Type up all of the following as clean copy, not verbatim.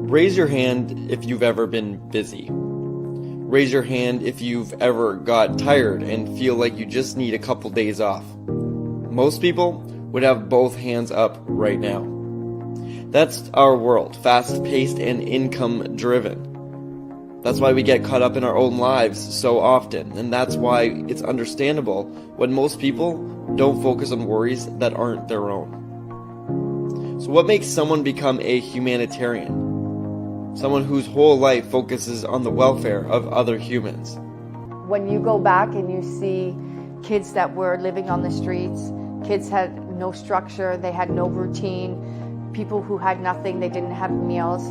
Raise your hand if you've ever been busy. Raise your hand if you've ever got tired and feel like you just need a couple days off. Most people would have both hands up right now. That's our world, fast-paced and income-driven. That's why we get caught up in our own lives so often, and that's why it's understandable when most people don't focus on worries that aren't their own. So what makes someone become a humanitarian? Someone whose whole life focuses on the welfare of other humans. When you go back and you see kids that were living on the streets, kids had no structure, they had no routine, people who had nothing, they didn't have meals.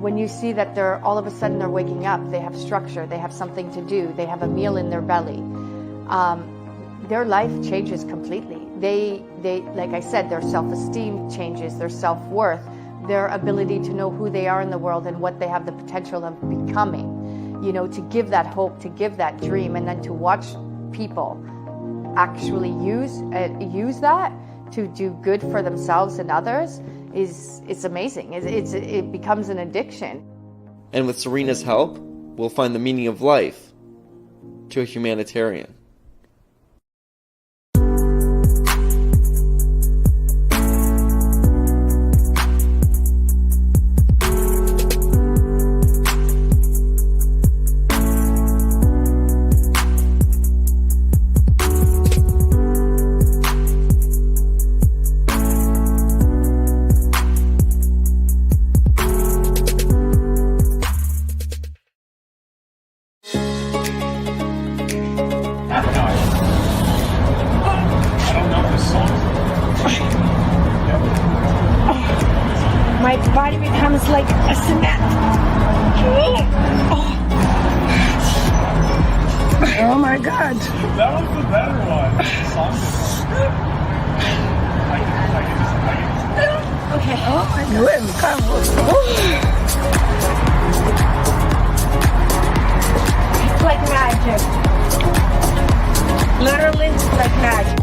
When you see that they're all of a sudden they're waking up, they have structure, they have something to do, they have a meal in their belly, their life changes completely. They, like I said, their self-esteem changes, their self-worth, their ability to know who they are in the world and what they have the potential of becoming, you know, to give that hope, to give that dream, and then to watch people actually use that to do good for themselves and others it's amazing. It becomes an addiction. And with Serena's help, we'll find the meaning of life to a humanitarian. My body becomes like a cement. Oh my God. That was the better one. Okay. Oh my God. It's like magic. Literally, it's like magic.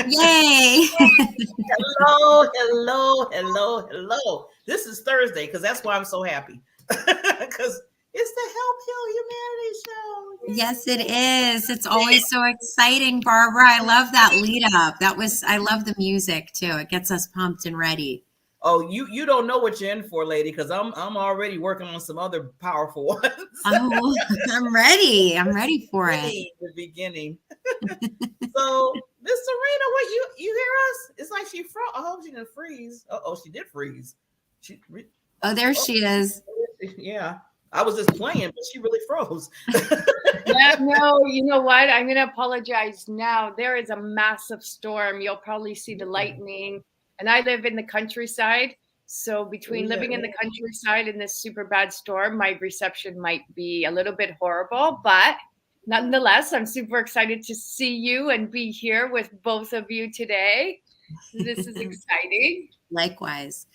Yay! Hello. This is Thursday because that's why I'm so happy. Because it's the Help Heal Humanity show. Yes, it is. It's always so exciting, Barbara. I love that lead up. I love the music too. It gets us pumped and ready. Oh, you don't know what you're in for, lady, because I'm already working on some other powerful ones. Oh, I'm ready. I'm ready for it. The beginning. So, Miss Serena, what you hear us? It's like she froze. I hope she didn't freeze. Oh, she did freeze. There she is. Yeah, I was just playing, but she really froze. Yeah, no, you know what? I'm going to apologize now. There is a massive storm. You'll probably see the lightning. And I live in the countryside. So between living in the countryside and this super bad storm, my reception might be a little bit horrible. But nonetheless, I'm super excited to see you and be here with both of you today. This is exciting. Likewise.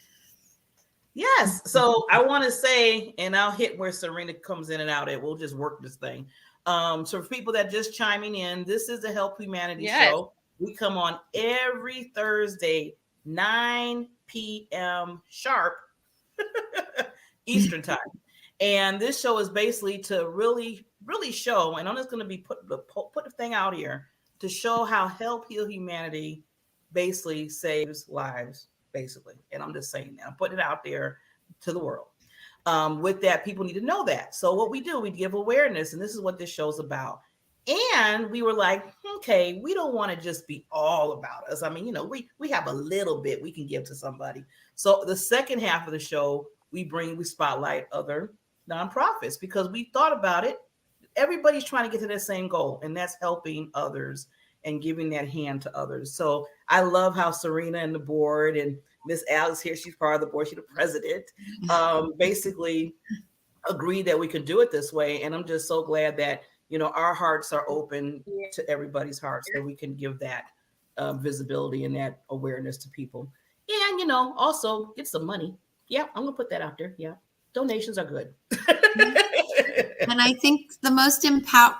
Yes. So I want to say, and I'll hit where Serena comes in and out at. We'll just work this thing. So for people that just chiming in, this is the Help Humanity show. We come on every Thursday, 9 p.m. sharp Eastern time. And this show is basically to really show, and I'm just going to be put the thing out here to show how Help Heal Humanity basically saves lives, basically. And I'm just saying that. I'm putting it out there. to the world. With that, people need to know that. So what we do, we give awareness, and this is what this show's about. And we were like, okay, we don't want to just be all about us. I mean, you know, we have a little bit we can give to somebody. So the second half of the show, we spotlight other nonprofits because we thought about it. Everybody's trying to get to that same goal, and that's helping others and giving that hand to others. So I love how Serena and the board and Miss Alex here, she's part of the board, she's the president, basically agreed that we could do it this way. And I'm just so glad that, you know, our hearts are open to everybody's hearts, so we can give that visibility and that awareness to people. And, you know, also get some money. Yeah, I'm going to put that out there. Yeah. Donations are good. And I think the most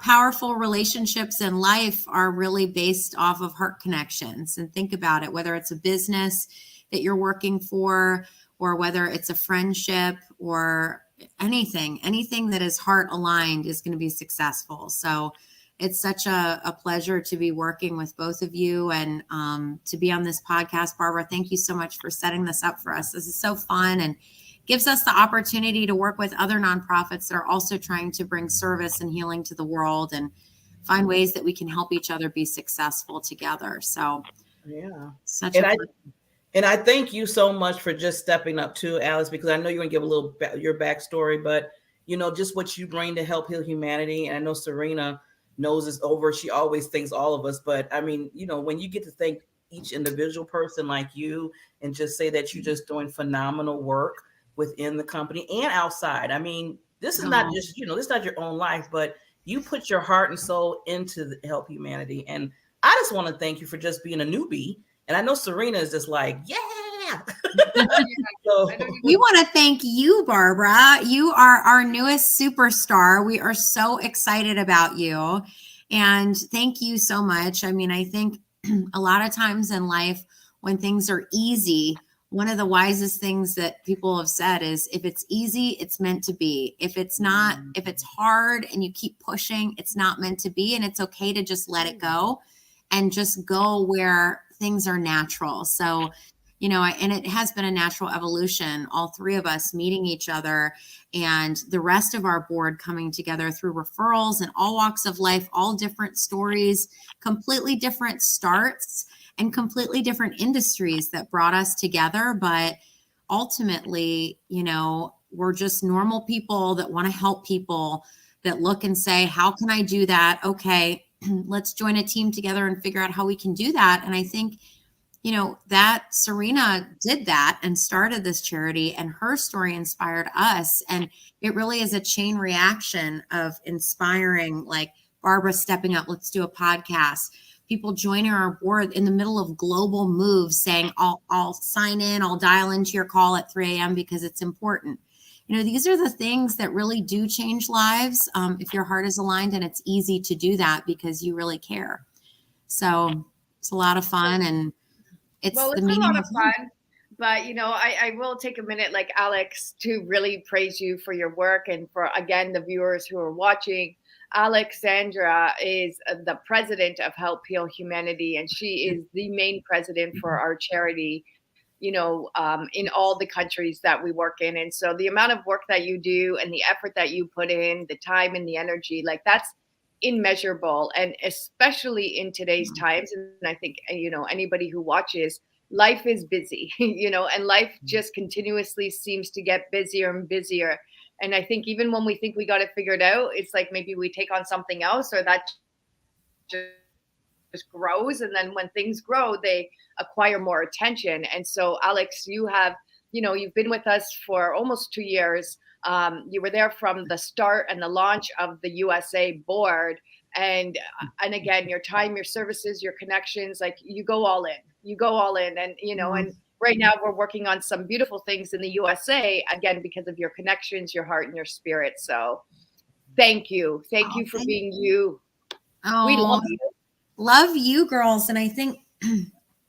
powerful relationships in life are really based off of heart connections. And think about it, whether it's a business that you're working for, or whether it's a friendship or anything that is heart aligned is going to be successful. So it's such a pleasure to be working with both of you and to be on this podcast. Barbara, thank you so much for setting this up for us. This is so fun and gives us the opportunity to work with other nonprofits that are also trying to bring service and healing to the world and find ways that we can help each other be successful together. So yeah, and I thank you so much for just stepping up too, Alex, because I know you're going to give a little your backstory, but you know, just what you bring to help heal humanity. And I know Serena knows it's over. She always thanks all of us, but I mean, you know, when you get to thank each individual person like you and just say that you're just doing phenomenal work within the company and outside. I mean, this is not just, you know, this is not your own life, but you put your heart and soul into the help humanity. And I just want to thank you for just being a newbie. And I know Serena is just like, yeah. So, we want to thank you, Barbara. You are our newest superstar. We are so excited about you. And thank you so much. I mean, I think a lot of times in life when things are easy, one of the wisest things that people have said is if it's easy, it's meant to be. If it's not, if it's hard and you keep pushing, it's not meant to be. And it's okay to just let it go and just go where things are natural. So, you know, and it has been a natural evolution, all three of us meeting each other and the rest of our board coming together through referrals and all walks of life, all different stories, completely different starts and completely different industries that brought us together. But ultimately, you know, we're just normal people that want to help people, that look and say, how can I do that? Okay, let's join a team together and figure out how we can do that. And I think, you know, that Serena did that and started this charity, and her story inspired us. And it really is a chain reaction of inspiring, like Barbara stepping up, let's do a podcast. People joining our board in the middle of global moves saying, I'll sign in, I'll dial into your call at 3 a.m. because it's important. You know, these are the things that really do change lives if your heart is aligned, and it's easy to do that because you really care. So it's a lot of fun, and it's a lot of fun. But, you know, I will take a minute, like Alex, to really praise you for your work, and for, again, the viewers who are watching. Alexandra is the president of Help Heal Humanity, and she is the main president for our charity, you know, in all the countries that we work in. And so the amount of work that you do and the effort that you put in, the time and the energy, like that's immeasurable. And especially in today's times, and I think, you know, anybody who watches, life is busy, you know, and life just continuously seems to get busier and busier. And I think even when we think we got it figured out, it's like maybe we take on something else, or that just grows. And then when things grow, they acquire more attention. And so, Alex, you have, you know, you've been with us for almost 2 years. You were there from the start and the launch of the USA board. And again, your time, your services, your connections, like you go all in, and, you know, and right now we're working on some beautiful things in the USA, again, because of your connections, your heart and your spirit. So thank you. Thank you for being you. Oh, we love you girls. And I think,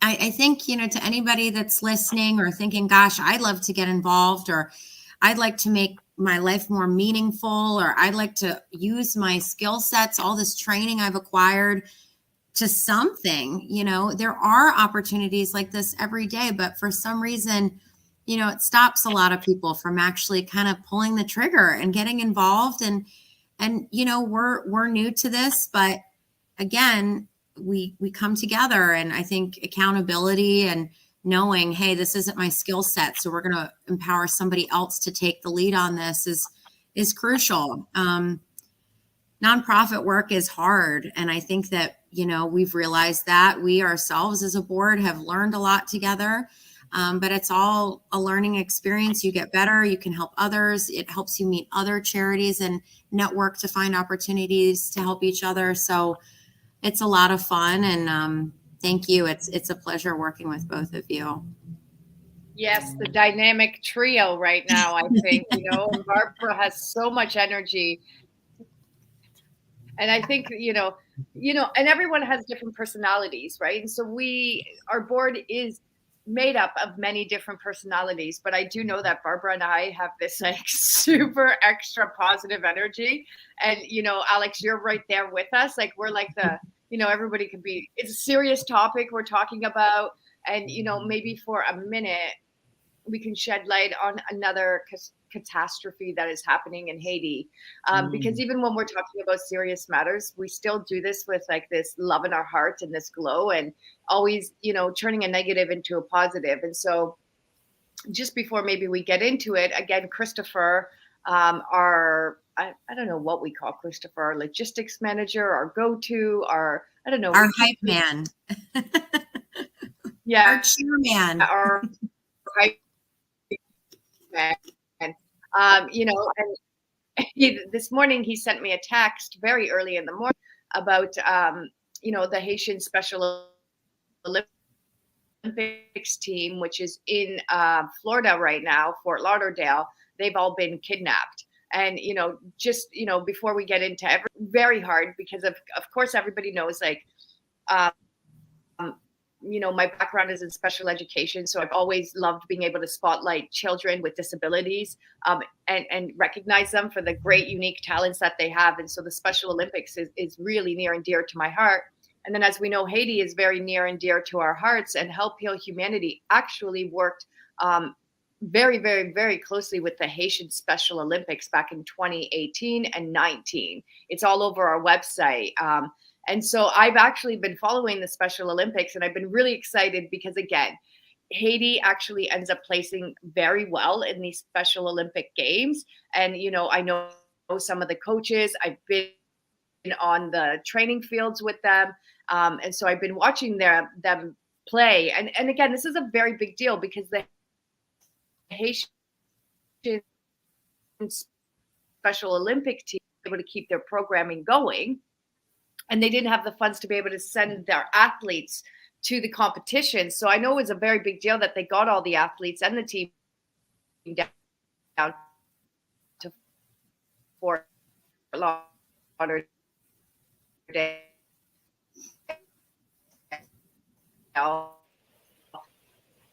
I think, you know, to anybody that's listening or thinking, gosh, I'd love to get involved, or I'd like to make my life more meaningful, or I'd like to use my skill sets, all this training I've acquired to something, you know, there are opportunities like this every day, but for some reason it stops a lot of people from actually kind of pulling the trigger and getting involved. And we're new to this, but again, we come together, and I think accountability and knowing, hey, this isn't my skill set, so we're going to empower somebody else to take the lead on this is crucial. Nonprofit work is hard, and I think that we've realized that we ourselves as a board have learned a lot together. But it's all a learning experience. You get better, you can help others. It helps you meet other charities and network to find opportunities to help each other. So it's a lot of fun, and thank you. It's a pleasure working with both of you. Yes, the dynamic trio right now, I think, and Barbara has so much energy. And I think, and everyone has different personalities, right? And so our board is made up of many different personalities, but I do know that Barbara and I have this like super extra positive energy. And, Alex, you're right there with us. Like, we're like everybody can be, it's a serious topic we're talking about. And, maybe for a minute, we can shed light on another catastrophe that is happening in Haiti. Because even when we're talking about serious matters, we still do this with like this love in our heart and this glow, and always, turning a negative into a positive. And so just before maybe we get into it, again, Christopher, I don't know what we call Christopher, our logistics manager, our go-to, our hype man. Yeah. Our cheerman. Our hype man. And this morning he sent me a text very early in the morning about, the Haitian Special Olympics team, which is in Florida right now, Fort Lauderdale. They've all been kidnapped. And, before we get into very hard, because of course, everybody knows, like, my background is in special education. So I've always loved being able to spotlight children with disabilities and recognize them for the great, unique talents that they have. And so the Special Olympics is really near and dear to my heart. And then, as we know, Haiti is very near and dear to our hearts, and Help Heal Humanity actually worked very, very, very closely with the Haitian Special Olympics back in 2018 and 19. It's all over our website. And so I've actually been following the Special Olympics, and I've been really excited because, again, Haiti actually ends up placing very well in these Special Olympic Games. And, I know some of the coaches. I've been on the training fields with them. And so I've been watching them play. And again, this is a very big deal because the Haitian Special Olympic team were able to keep their programming going. And they didn't have the funds to be able to send their athletes to the competition. So I know it was a very big deal that they got all the athletes and the team down to Fort Lauderdale.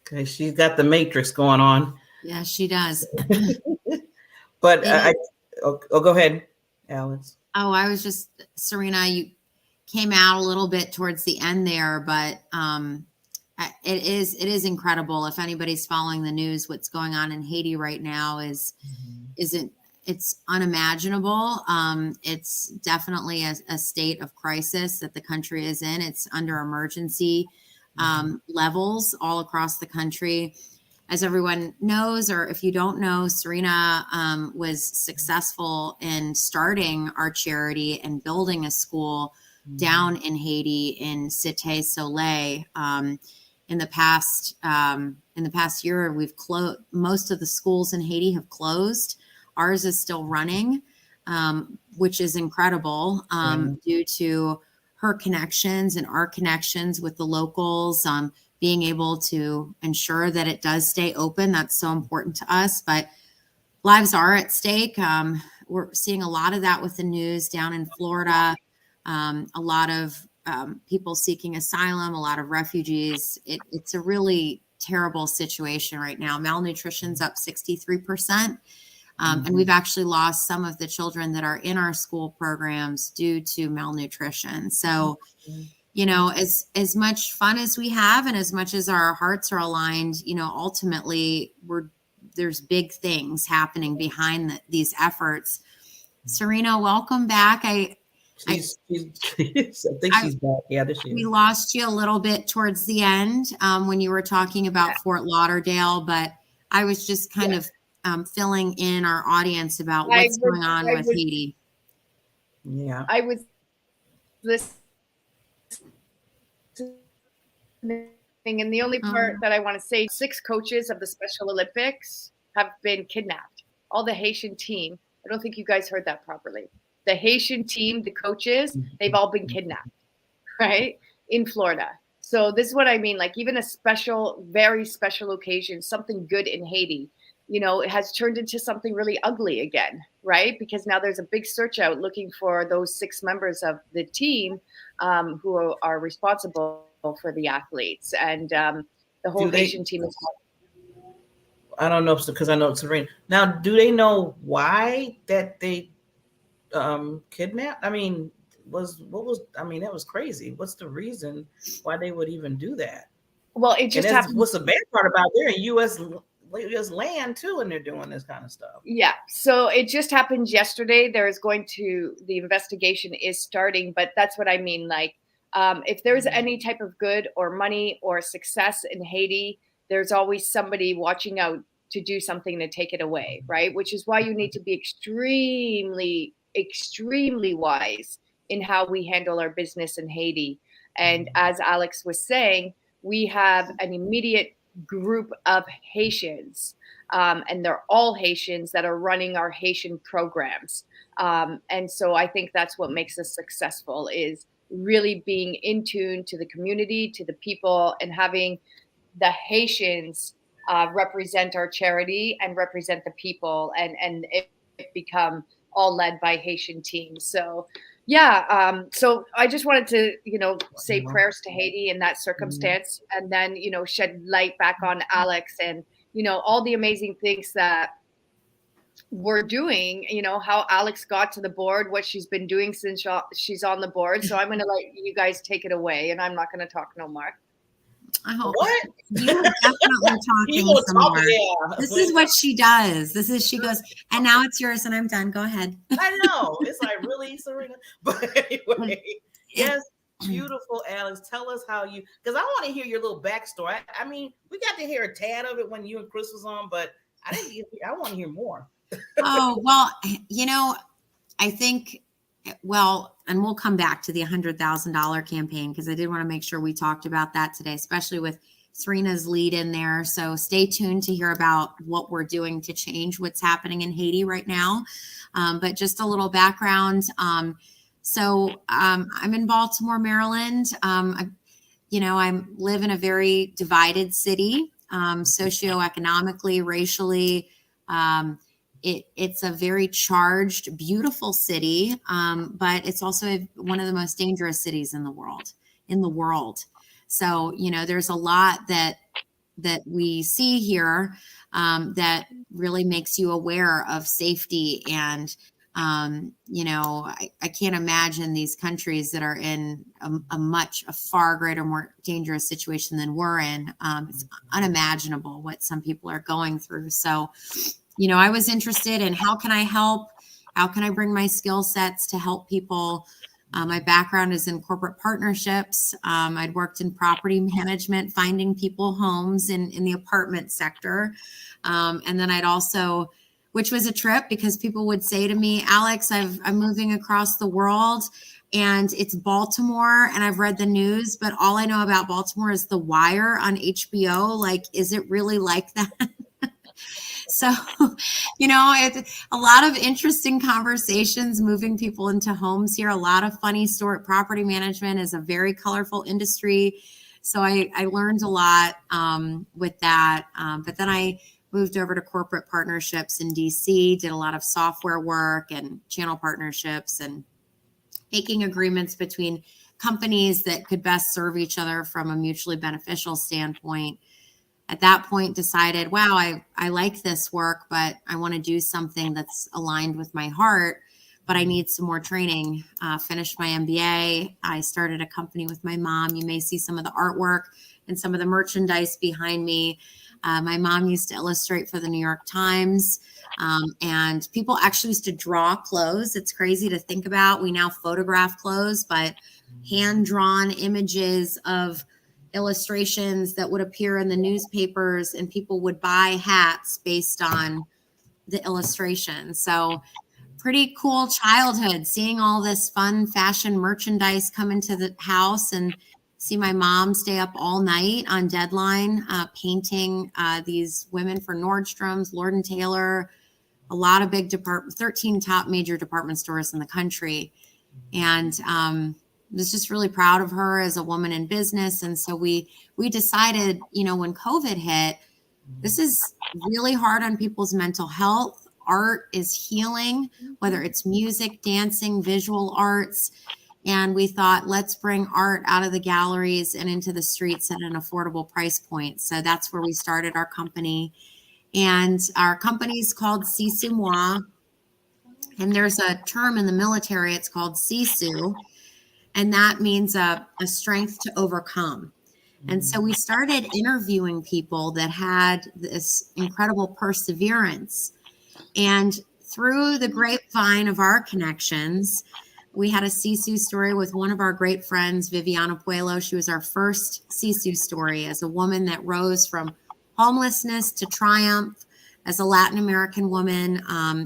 Okay, she's got the matrix going on. Yeah, she does. But go ahead, Alex. Oh, I was just, Serena, you came out a little bit towards the end there, but it is incredible. If anybody's following the news, what's going on in Haiti right now it's unimaginable. It's definitely a state of crisis that the country is in. It's under emergency levels all across the country. As everyone knows, or if you don't know, Serena was successful in starting our charity and building a school down in Haiti in Cité Soleil. In the past year, we've closed. Most of the schools in Haiti have closed. Ours is still running, which is incredible due to her connections and our connections with the locals, being able to ensure that it does stay open. That's so important to us, but lives are at stake. We're seeing a lot of that with the news down in Florida. A lot of people seeking asylum, a lot of refugees. It's a really terrible situation right now. Malnutrition's up 63%. And we've actually lost some of the children that are in our school programs due to malnutrition. So, you know, as much fun as we have and as much as our hearts are aligned, you know, ultimately there's big things happening behind these efforts. Serena, welcome back. I think she's back. Yeah, there she is. We lost you a little bit towards the end when you were talking about Fort Lauderdale, but I was just kind of filling in our audience about what's going on with Haiti. Yeah, I was listening, and the only part that I want to say, 6 coaches of the Special Olympics have been kidnapped. All the Haitian team. I don't think you guys heard that properly. The Haitian team, the coaches, they've all been kidnapped, right? In Florida. So this is what I mean. Like even a special, very special occasion, something good in Haiti, you know, it has turned into something really ugly again, right? Because now there's a big search out looking for those 6 members of the team who are responsible for the athletes. And the whole Haitian team is. I don't know, because I know it's Serena. Now, do they know why that they kidnapped? I mean, that was crazy. What's the reason why they would even do that? Well, it just happened. What's the bad part about they're in U.S. land too, and they're doing this kind of stuff. Yeah. So it just happened yesterday. The investigation is starting, but that's what I mean. Like, if there's any type of good or money or success in Haiti, there's always somebody watching out to do something to take it away, right? Which is why you need to be extremely, extremely wise in how we handle our business in Haiti. And as Alex was saying, we have an immediate group of Haitians, and they're all Haitians that are running our Haitian programs. And so I think that's what makes us successful, is really being in tune to the community, to the people, and having the Haitians represent our charity and represent the people, and it become all led by Haitian teams. So yeah, so I just wanted to, say prayers to Haiti in that circumstance, and then, shed light back on Alex and, all the amazing things that we're doing, how Alex got to the board, what she's been doing since she's on the board. So I'm going to let you guys take it away, and I'm not going to talk no more. Oh, what? You are definitely talking some more. Yeah. This is what she does. She goes, and now it's yours, and I'm done. Go ahead. I know. It's like, really, Serena? But anyway, yes, beautiful, Alex. Tell us how because I want to hear your little backstory. I mean, we got to hear a tad of it when you and Chris was on, but I want to hear more. Oh, well, I think, and we'll come back to the $100,000 campaign, because I did want to make sure we talked about that today, especially with Serena's lead in there. So stay tuned to hear about what we're doing to change what's happening in Haiti right now. But just a little background. So I'm in Baltimore, Maryland. I live in a very divided city, socioeconomically, racially. It's a very charged, beautiful city, but it's also one of the most dangerous cities in the world. So, there's a lot that we see here that really makes you aware of safety. And, I can't imagine these countries that are in a far greater, more dangerous situation than we're in. It's unimaginable what some people are going through. So, I was interested in how can I help? How can I bring my skill sets to help people? My background is in corporate partnerships. I'd worked in property management, finding people homes in the apartment sector. And then I'd also, which was a trip, because people would say to me, Alex, I'm moving across the world and it's Baltimore and I've read the news, but all I know about Baltimore is The Wire on HBO. Like, is it really like that? So, it's a lot of interesting conversations, moving people into homes here. A lot of funny story. Property management is a very colorful industry. So I learned a lot with that. But then I moved over to corporate partnerships in DC, did a lot of software work and channel partnerships and making agreements between companies that could best serve each other from a mutually beneficial standpoint. At that point, decided, wow, I like this work, but I want to do something that's aligned with my heart. but I need some more training. Finished my MBA. I started a company with my mom. You may see some of the artwork and some of the merchandise behind me. My mom used to illustrate for the New York Times, and people actually used to draw clothes. It's crazy to think about. We now photograph clothes, but hand-drawn images of illustrations that would appear in the newspapers, and people would buy hats based on the illustration. So pretty cool childhood, seeing all this fun fashion merchandise come into the house, and see my mom stay up all night on deadline, painting these women for Nordstrom's, Lord & Taylor, a lot of big 13 top major department stores in the country. And was just really proud of her as a woman in business. And so we decided, when COVID hit, this is really hard on people's mental health. Art is healing, whether it's music, dancing, visual arts. And we thought, let's bring art out of the galleries and into the streets at an affordable price point. So that's where we started our company. And our company is called Sisu Moi. And there's a term in the military, it's called Sisu. And that means a strength to overcome. And so we started interviewing people that had this incredible perseverance. And through the grapevine of our connections, we had a Sisu story with one of our great friends, Viviana Puello. She was our first Sisu story as a woman that rose from homelessness to triumph as a Latin American woman.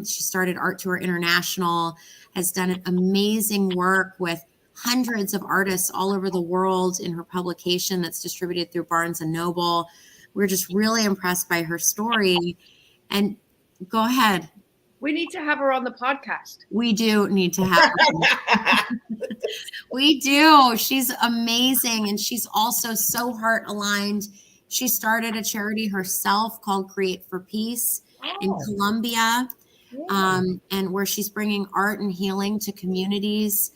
She started Art Tour International, has done amazing work with hundreds of artists all over the world in her publication that's distributed through Barnes and Noble. We're just really impressed by her story. And go ahead. We need to have her on the podcast. We do need to have her. We do. She's amazing. And she's also so heart aligned. She started a charity herself called Create for Peace in Colombia, and where she's bringing art and healing to communities.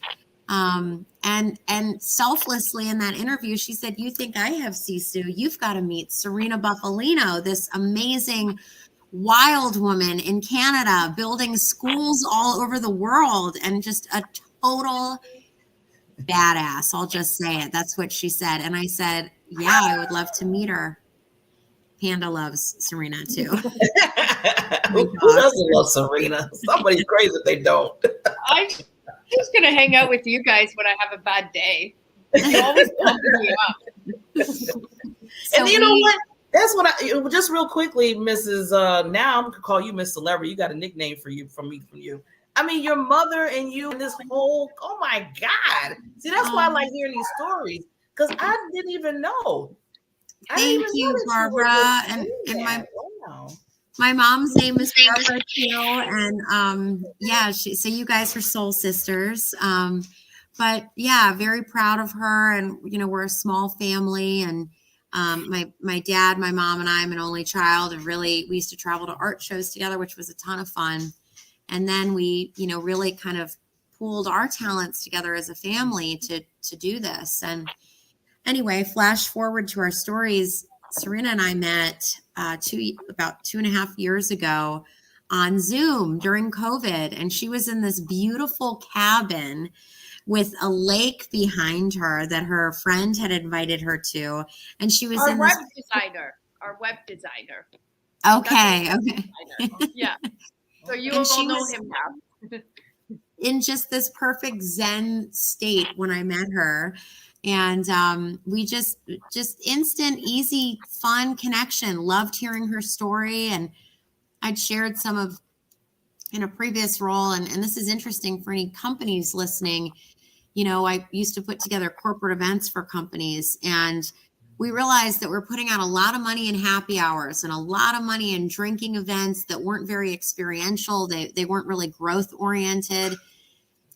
And selflessly in that interview, she said, "You think I have Sisu? You've got to meet Serena Bufalino, this amazing wild woman in Canada, building schools all over the world, and just a total badass. I'll just say it. That's what she said." And I said, "Yeah, I would love to meet her." Panda loves Serena too. Who doesn't love Serena? Somebody's crazy if they don't. I'm just gonna hang out with you guys when I have a bad day. You always pump me up. And you know what? That's what I just real quickly, Mrs. Now I'm gonna call you Miss Celebrity. You got a nickname for you from you. I mean, your mother and you and this whole, oh my God. See, that's why I like hearing these stories, because I didn't even know. Thank you, Barbara. And my mom's name is Barbara too. And so you guys are soul sisters. But yeah, very proud of her. And we're a small family, and my dad, my mom, and I'm an only child. And we used to travel to art shows together, which was a ton of fun. And then we, really kind of pooled our talents together as a family to do this. And anyway, flash forward to our stories. Serena and I met about 2.5 years ago on Zoom during COVID. And she was in this beautiful cabin with a lake behind her that her friend had invited her to. And she was our web designer. Okay. Yeah. So you all know him now. In just this perfect Zen state when I met her. And we just instant, easy, fun connection. Loved hearing her story. And I'd shared some of in a previous role. And this is interesting for any companies listening. I used to put together corporate events for companies, and we realized that we're putting out a lot of money in happy hours and a lot of money in drinking events that weren't very experiential. They weren't really growth oriented,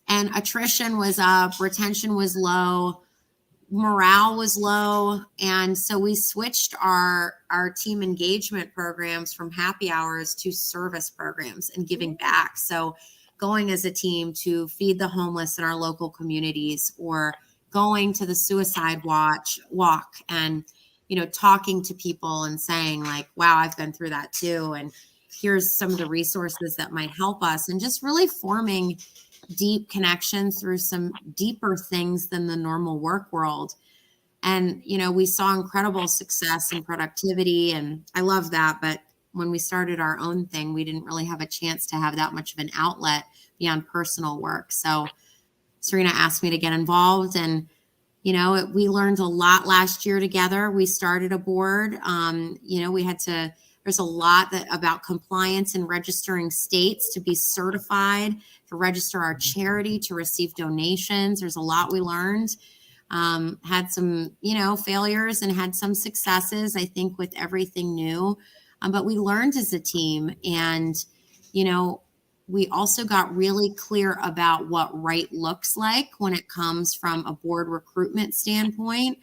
and attrition was up, retention was low, morale was low. And so we switched our team engagement programs from happy hours to service programs and giving back. So going as a team to feed the homeless in our local communities, or going to the suicide walk and, talking to people and saying like, wow, I've been through that too. And here's some of the resources that might help us, and just really forming deep connections through some deeper things than the normal work world. And, you know, we saw incredible success and productivity, and I love that. But when we started our own thing, we didn't really have a chance to have that much of an outlet beyond personal work. So Serena asked me to get involved, and, you know, we learned a lot last year together. We started a board. You know, we had to, there's a lot about compliance and registering states to be certified, to register our charity, to receive donations. There's a lot we learned. Had some, you know, failures and had some successes, I think, with everything new. But we learned as a team, and, you know, we also got really clear about what right looks like when it comes from a board recruitment standpoint,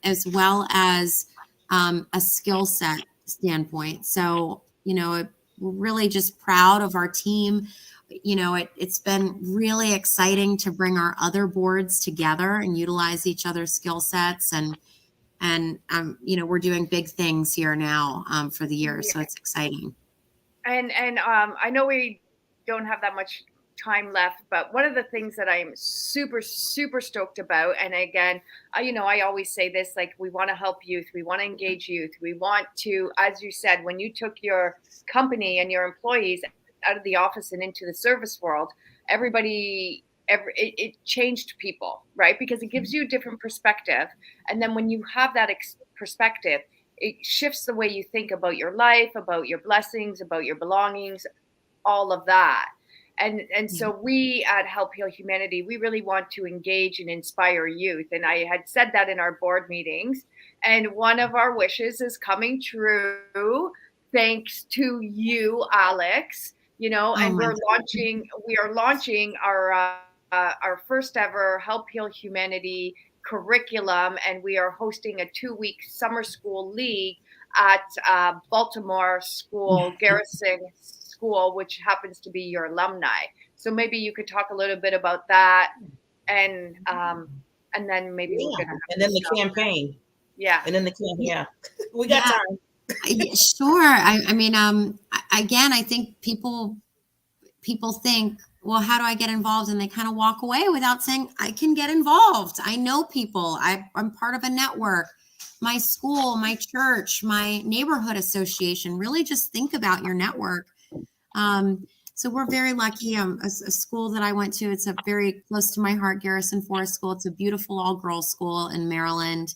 as well as a skill set standpoint. So, you know, we're really just proud of our team. You know, it's been really exciting to bring our other boards together and utilize each other's skill sets. And you know, we're doing big things here now for the year. So it's exciting. And I know we don't have that much time left, but one of the things that I'm super stoked about, and again, you know, I always say this, like, we want to help youth, we want to engage youth, we want to, as you said, when you took your company and your employees out of the office and into the service world, it changed people, right? Because it gives you a different perspective, and then when you have that perspective, it shifts the way you think about your life, about your blessings, about your belongings, all of that. And so we at Help Heal Humanity, we really want to engage and inspire youth. And I had said that in our board meetings. And one of our wishes is coming true, thanks to you, Alex. You know, and we are launching our first ever Help Heal Humanity curriculum, and we are hosting a 2-week summer school league at Baltimore School, Garrison School, which happens to be your alumni. So maybe you could talk a little bit about that, and then maybe we're gonna and then the campaign. Yeah. And then the campaign. Yeah. We got time. Sure. I mean, again, I think people think, well, how do I get involved? And they kind of walk away without saying, I can get involved. I know people. I'm part of a network. My school, my church, my neighborhood association. Really just think about your network. So we're very lucky. A school that I went to, it's a very close to my heart, Garrison Forest School. It's a beautiful all-girls school in Maryland.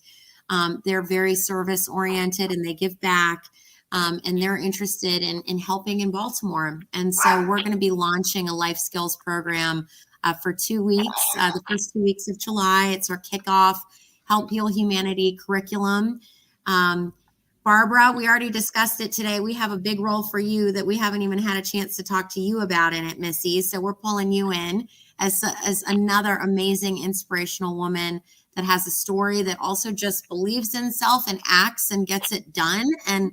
They're very service oriented and they give back. And they're interested in helping in Baltimore. And so we're going to be launching a life skills program for 2 weeks, the first 2 weeks of July. It's our kickoff Help Heal Humanity curriculum. Barbara, we already discussed it today. We have a big role for you that we haven't even had a chance to talk to you about in it, Missy. So we're pulling you in as another amazing, inspirational woman that has a story that also just believes in self and acts and gets it done. And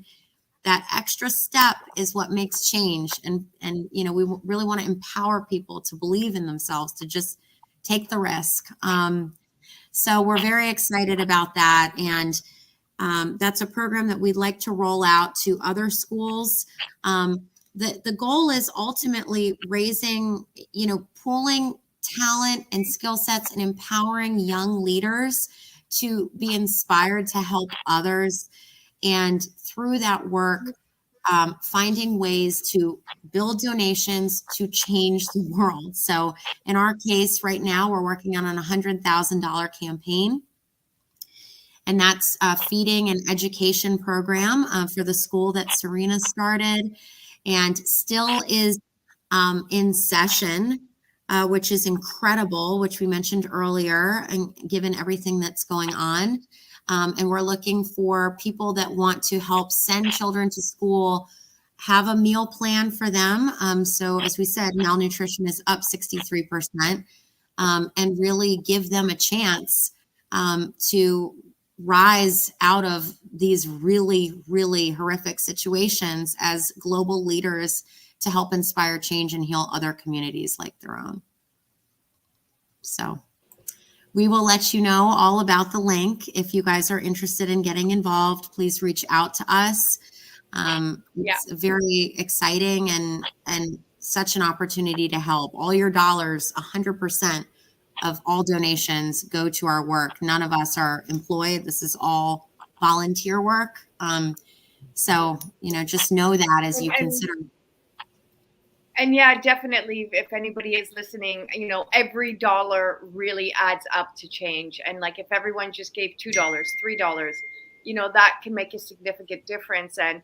that extra step is what makes change. And you know, we really want to empower people to believe in themselves, to just take the risk. So we're very excited about that. And that's a program that we'd like to roll out to other schools. The goal is ultimately raising, you know, pooling talent and skill sets and empowering young leaders to be inspired to help others. And through that work, finding ways to build donations to change the world. So in our case right now, we're working on a $100,000 campaign. And that's a feeding and education program for the school that Serena started and still is in session, which is incredible, which we mentioned earlier, and given everything that's going on. And we're looking for people that want to help send children to school, have a meal plan for them. So as we said, malnutrition is up 63%, and really give them a chance to rise out of these really, really horrific situations as global leaders to help inspire change and heal other communities like their own. So we will let you know all about the link. If you guys are interested in getting involved, please reach out to us. It's very exciting and such an opportunity to help. All your dollars, 100% of all donations go to our work. None of us are employed. This is all volunteer work. So, just know that as you consider. And yeah, definitely, if anybody is listening, every dollar really adds up to change. And like if everyone just gave $2, $3, that can make a significant difference. And,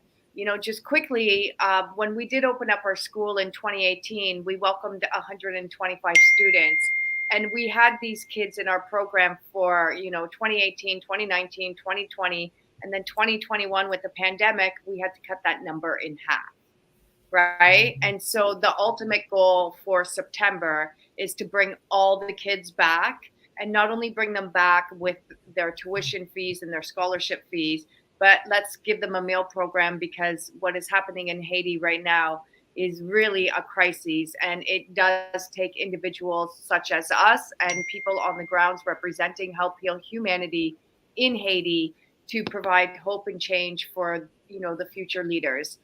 just quickly, when we did open up our school in 2018, we welcomed 125 students. And we had these kids in our program for, 2018, 2019, 2020, and then 2021 with the pandemic, we had to cut that number in half. Right. And so the ultimate goal for September is to bring all the kids back, and not only bring them back with their tuition fees and their scholarship fees, but let's give them a meal program, because what is happening in Haiti right now is really a crisis. And it does take individuals such as us and people on the grounds representing Help Heal Humanity in Haiti to provide hope and change for, the future leaders.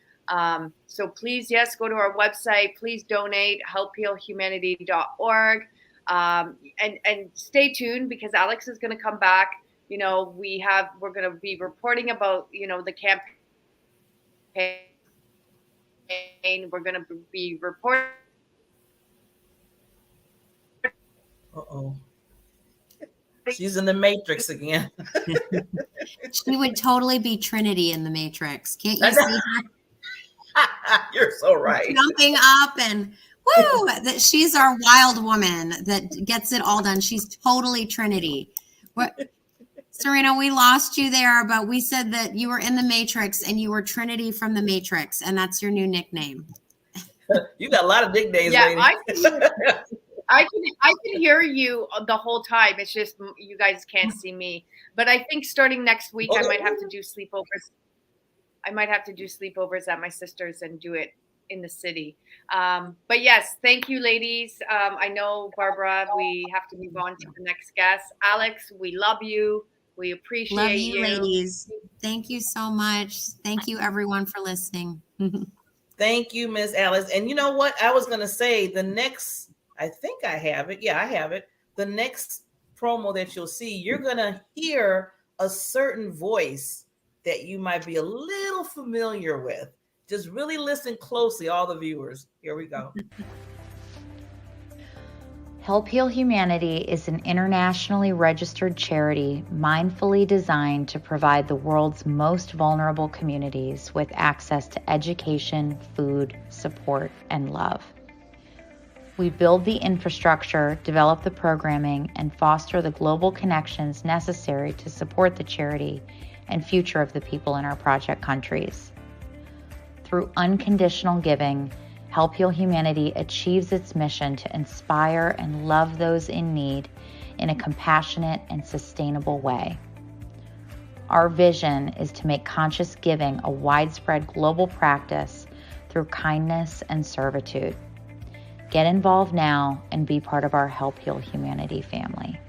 So please, yes, go to our website. Please donate, helphealhumanity.org. And stay tuned, because Alex is going to come back. We're going to be reporting about, the campaign. We're going to be reporting. Uh-oh. She's in the Matrix again. She would totally be Trinity in the Matrix. Can't you see her? You're so right. Jumping up and woo! That she's our wild woman that gets it all done. She's totally Trinity. What, Serena? We lost you there, but we said that you were in the Matrix and you were Trinity from the Matrix, and that's your new nickname. You got a lot of nicknames. Yeah, lady. I can hear you the whole time. It's just you guys can't see me. But I think starting next week, I might have to do sleepovers. I might have to do sleepovers at my sister's and do it in the city. But yes, thank you, ladies. I know, Barbara, we have to move on to the next guest. Alex, we love you. We appreciate Love you, ladies. Thank you so much. Thank you, everyone, for listening. Thank you, Miss Alice. And you know what? I was going to say the next, I think I have it. Yeah, I have it. The next promo that you'll see, you're going to hear a certain voice that you might be a little familiar with. Just really listen closely, all the viewers. Here we go. Help Heal Humanity is an internationally registered charity mindfully designed to provide the world's most vulnerable communities with access to education, food, support, and love. We build the infrastructure, develop the programming, and foster the global connections necessary to support the charity and future of the people in our project countries. Through unconditional giving, Help Heal Humanity achieves its mission to inspire and love those in need in a compassionate and sustainable way. Our vision is to make conscious giving a widespread global practice through kindness and servitude. Get involved now and be part of our Help Heal Humanity family.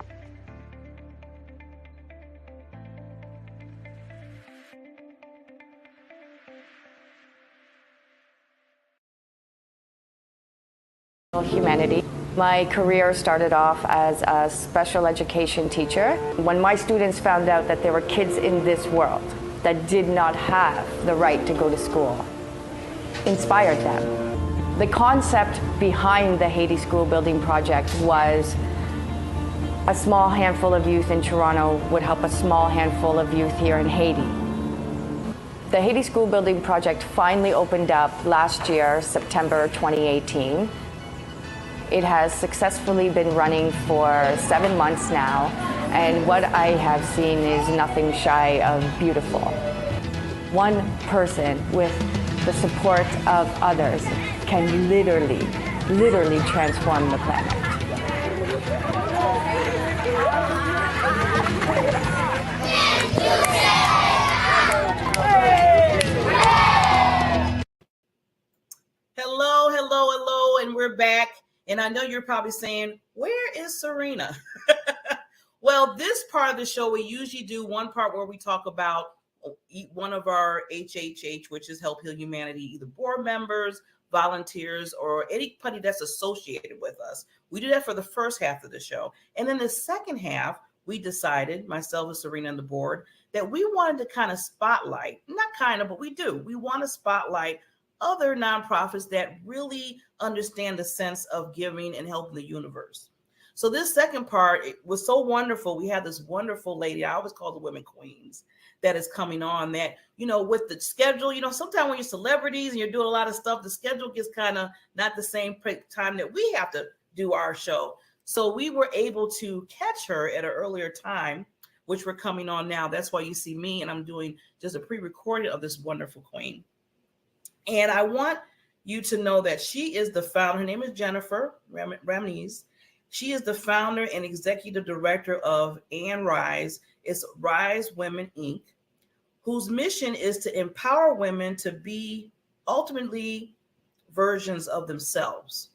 Humanity. My career started off as a special education teacher. When my students found out that there were kids in this world that did not have the right to go to school, inspired them. The concept behind the Haiti School Building Project was a small handful of youth in Toronto would help a small handful of youth here in Haiti. The Haiti School Building Project finally opened up last year, September 2018. It has successfully been running for 7 months now, and what I have seen is nothing shy of beautiful. One person with the support of others can literally transform the planet. Hello, and we're back. And I know you're probably saying, where is Serena? Well, this part of the show, we usually do one part where we talk about one of our HHH, which is Help Heal Humanity, either board members, volunteers or anybody that's associated with us. We do that for the first half of the show. And then the second half, we decided, myself and Serena and the board, that we wanted to kind of spotlight, not kind of, but we do. We want to spotlight other nonprofits that really understand the sense of giving and helping the universe. So this second part, it was so wonderful. We had this wonderful lady, I always call the women queens, that is coming on that, with the schedule, sometimes when you're celebrities and you're doing a lot of stuff, the schedule gets kind of not the same time that we have to do our show. So we were able to catch her at an earlier time, which we're coming on now. That's why you see me, and I'm doing just a pre-recording of this wonderful queen. And I want you to know that she is the founder. Her name is Jennifer Ramnese. She is the founder and executive director of And Rise. It's Rise Women, Inc., whose mission is to empower women to be ultimately versions of themselves,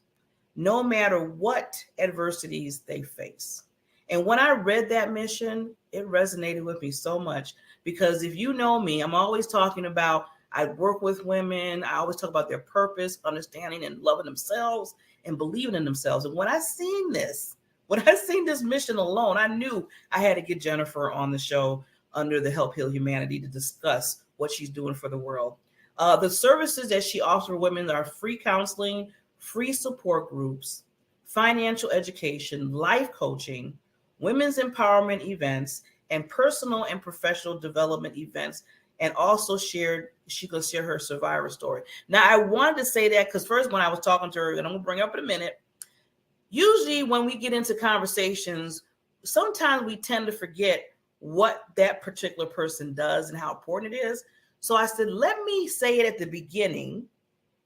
no matter what adversities they face. And when I read that mission, it resonated with me so much, because if you know me, I'm always talking about, I work with women. I always talk about their purpose, understanding and loving themselves and believing in themselves. And when I seen this mission alone, I knew I had to get Jennifer on the show under the Help Heal Humanity to discuss what she's doing for the world. The services that she offers for women are free counseling, free support groups, financial education, life coaching, women's empowerment events, and personal and professional development events. And also she could share her survivor story. Now, I wanted to say that because first when I was talking to her, and I'm going to bring up in a minute, usually when we get into conversations, sometimes we tend to forget what that particular person does and how important it is. So I said, let me say it at the beginning.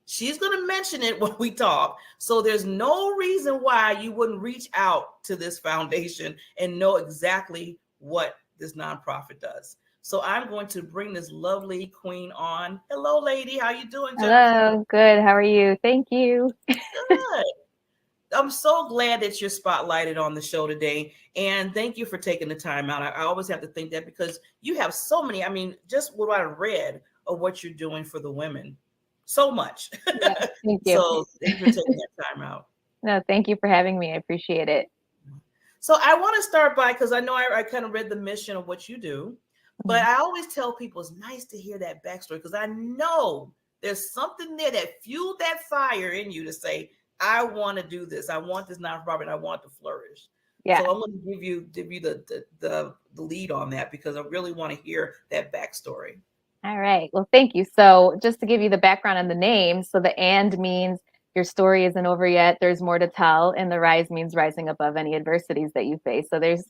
She's going to mention it when we talk. So there's no reason why you wouldn't reach out to this foundation and know exactly what this nonprofit does. So I'm going to bring this lovely queen on. Hello, lady. How you doing, Jennifer? Hello. Good. How are you? Thank you. Good. I'm so glad that you're spotlighted on the show today. And thank you for taking the time out. I always have to think that because you have so many, just what I read of what you're doing for the women. So much. Yeah, thank you. So thank you for taking that time out. No, thank you for having me. I appreciate it. So I want to start by, because I know I kind of read the mission of what you do, but I always tell people it's nice to hear that backstory, because I know there's something there that fueled that fire in you to say, I want to do this. I want this nonprofit. I want to flourish. Yeah. So I'm going to give you the lead on that, because I really want to hear that backstory. All right. Well, thank you. So just to give you the background on the name, so the And means your story isn't over yet. There's more to tell. And the Rise means rising above any adversities that you face. So there's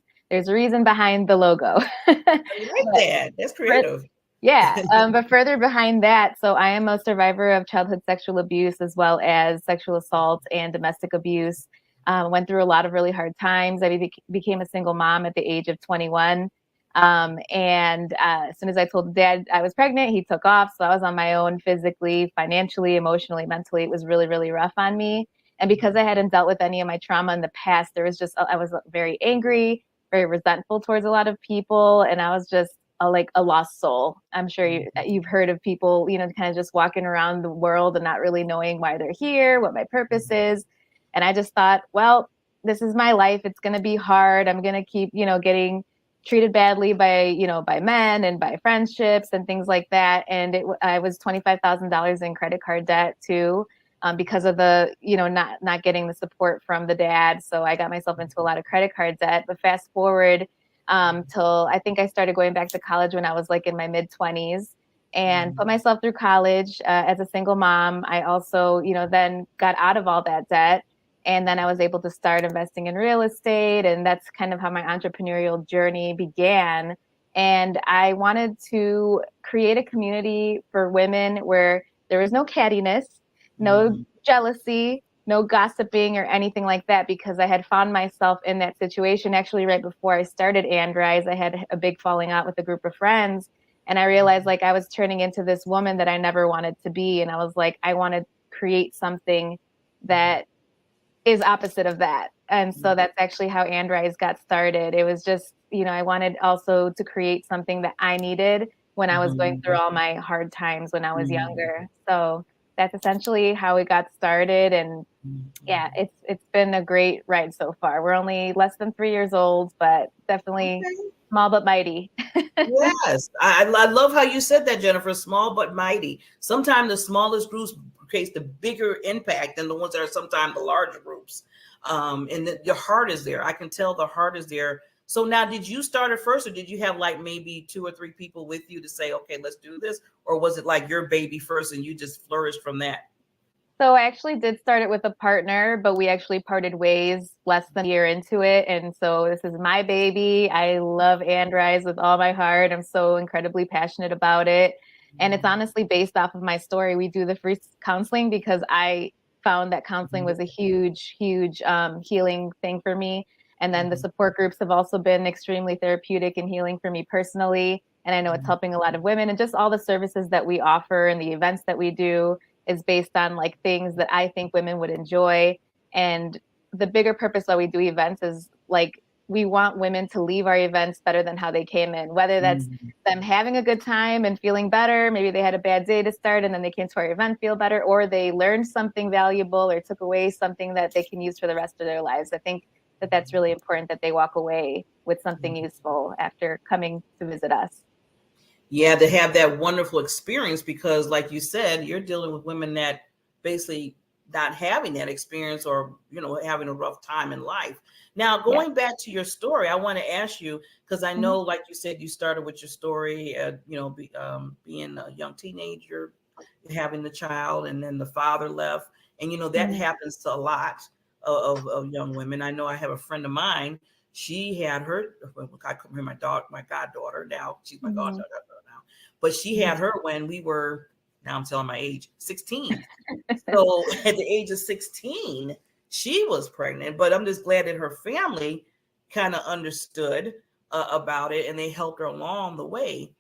a reason behind the logo. I like that. That's creative. Yeah. But further behind that, so I am a survivor of childhood sexual abuse, as well as sexual assault and domestic abuse. Went through a lot of really hard times. I became a single mom at the age of 21. And as soon as I told Dad I was pregnant, he took off. So I was on my own physically, financially, emotionally, mentally. It was really, really rough on me. And because I hadn't dealt with any of my trauma in the past, I was very angry, very resentful towards a lot of people. And I was just a lost soul. I'm sure you've heard of people, kind of just walking around the world and not really knowing why they're here, what my purpose is. And I just thought, well, this is my life. It's going to be hard. I'm going to keep, getting treated badly by men and by friendships and things like that. And I was $25,000 in credit card debt too, because of the, not getting the support from the dad. So I got myself into a lot of credit card debt. But fast forward till I think I started going back to college when I was in my mid-20s, and put myself through college as a single mom. I also, then got out of all that debt. And then I was able to start investing in real estate. And that's kind of how my entrepreneurial journey began. And I wanted to create a community for women where there was no cattiness, no jealousy, no gossiping or anything like that, because I had found myself in that situation. Actually, right before I started And Rise, I had a big falling out with a group of friends. And I realized I was turning into this woman that I never wanted to be. And I was like, I want to create something that is opposite of that. And so that's actually how And Rise got started. It was just, I wanted also to create something that I needed when I was going through all my hard times when I was younger. So that's essentially how it got started. And yeah, it's been a great ride so far. We're only less than 3 years old, but definitely small but mighty. Yes, I love how you said that, Jennifer. Small but mighty. Sometimes the smallest groups creates the bigger impact than the ones that are sometimes the larger groups. And your heart is there. I can tell the heart is there. So now, did you start it first, or did you have like maybe 2 or 3 people with you to say, okay, let's do this? Or was it like your baby first and you just flourished from that? So I actually did start it with a partner, but we actually parted ways less than a year into it. And so this is my baby. I love Andrise with all my heart. I'm so incredibly passionate about it. And it's honestly based off of my story. We do the free counseling because I found that counseling was a huge, huge healing thing for me. And then the support groups have also been extremely therapeutic and healing for me personally. And I know it's helping a lot of women, and just all the services that we offer and the events that we do is based on like things that I think women would enjoy. And the bigger purpose why we do events is like we want women to leave our events better than how they came in, whether that's them having a good time and feeling better. Maybe they had a bad day to start and then they came to our event feel better, or they learned something valuable or took away something that they can use for the rest of their lives. I think that that's really important, that they walk away with something useful after coming to visit us. Yeah, to have that wonderful experience, because like you said, you're dealing with women that basically not having that experience, or having a rough time in life. Now, going back to your story, I want to ask you, because I know, like you said, you started with your story being a young teenager, having the child, and then the father left, and that happens to a lot of young women. I know I have a friend of mine. She had her, I call her my goddaughter. Now she's my goddaughter now, but she had her when we were, now I'm telling my age, 16. So at the age of 16, she was pregnant. But I'm just glad that her family kind of understood about it, and they helped her along the way.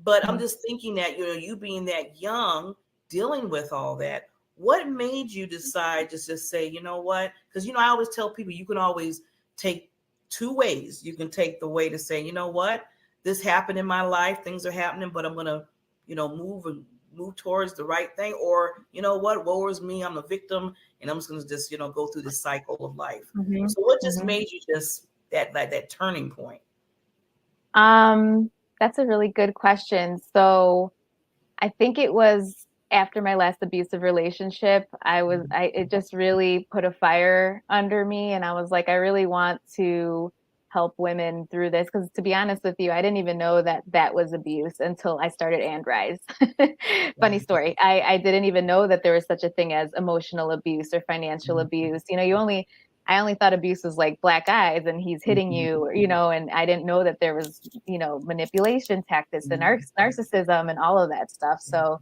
But I'm just thinking that, you being that young, dealing with all that, what made you decide to just say, you know what? Because, I always tell people you can always take 2 ways. You can take the way to say, you know what, this happened in my life, things are happening, but I'm going to, move towards the right thing. Or, you know what, woe is me, I'm a victim, and I'm just going to just, go through the cycle of life. So what just made you just that turning point? That's a really good question. So I think it was after my last abusive relationship, it just really put a fire under me. And I was like, I really want to help women through this. Because to be honest with you, I didn't even know that that was abuse until I started Andrise. Funny story. I didn't even know that there was such a thing as emotional abuse or financial abuse. I only thought abuse was like black eyes and he's hitting you, and I didn't know that there was, manipulation tactics and narcissism and all of that stuff. So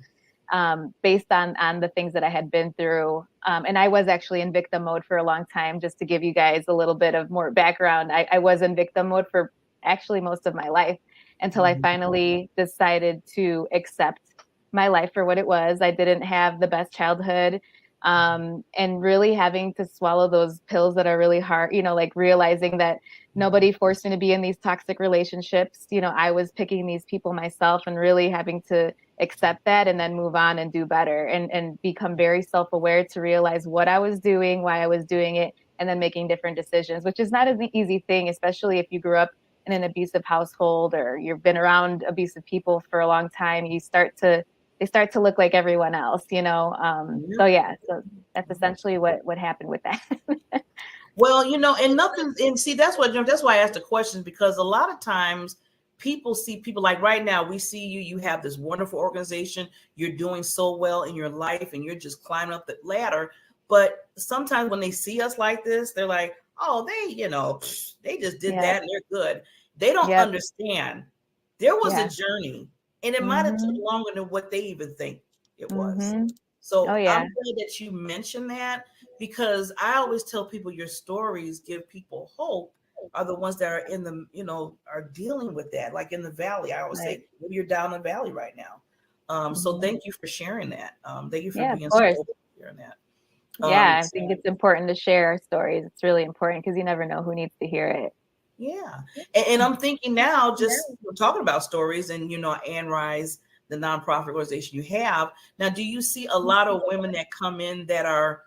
based on the things that I had been through, and I was actually in victim mode for a long time. Just to give you guys a little bit of more background, I was in victim mode for actually most of my life until I finally decided to accept my life for what it was. I didn't have the best childhood. And really having to swallow those pills that are really hard, like realizing that nobody forced me to be in these toxic relationships. I was picking these people myself, and really having to accept that and then move on and do better, and become very self-aware to realize what I was doing, why I was doing it, and then making different decisions, which is not an easy thing, especially if you grew up in an abusive household or you've been around abusive people for a long time. They start to look like everyone else, so that's essentially what happened with that. Well, and see, that's why I asked the questions, because a lot of times people see people like right now, we see you have this wonderful organization, you're doing so well in your life, and you're just climbing up the ladder. But sometimes when they see us like this, they're like, oh, they just did that and they're good. They don't understand there was a journey. And it might have taken longer than what they even think it was. So I'm glad that you mentioned that, because I always tell people your stories give people hope, are the ones that are in the, are dealing with that. Like in the valley, I always say, maybe you're down in the valley right now. So thank you for sharing that. Thank you for being so open to sharing that. I think it's important to share our stories. It's really important because you never know who needs to hear it. Yeah. And I'm thinking now, just talking about stories and, Andrise the nonprofit organization you have. Now, do you see a lot of women that come in that are,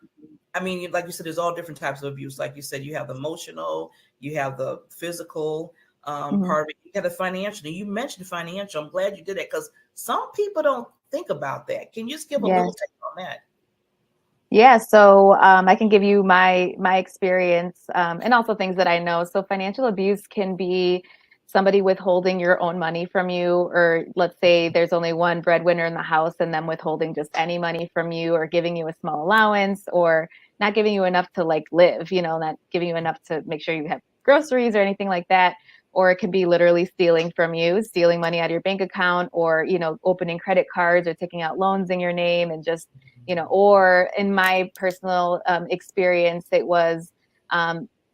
I mean, like you said, there's all different types of abuse. Like you said, you have the emotional, you have the physical part of it, you have the financial. And you mentioned financial. I'm glad you did that because some people don't think about that. Can you just give a little take on that? Yeah, so I can give you my experience and also things that I know. So financial abuse can be somebody withholding your own money from you, or let's say there's only one breadwinner in the house and them withholding just any money from you, or giving you a small allowance, or not giving you enough to like live, not giving you enough to make sure you have groceries or anything like that. Or it can be literally stealing from you, stealing money out of your bank account, or opening credit cards or taking out loans in your name, and just or in my personal experience, it was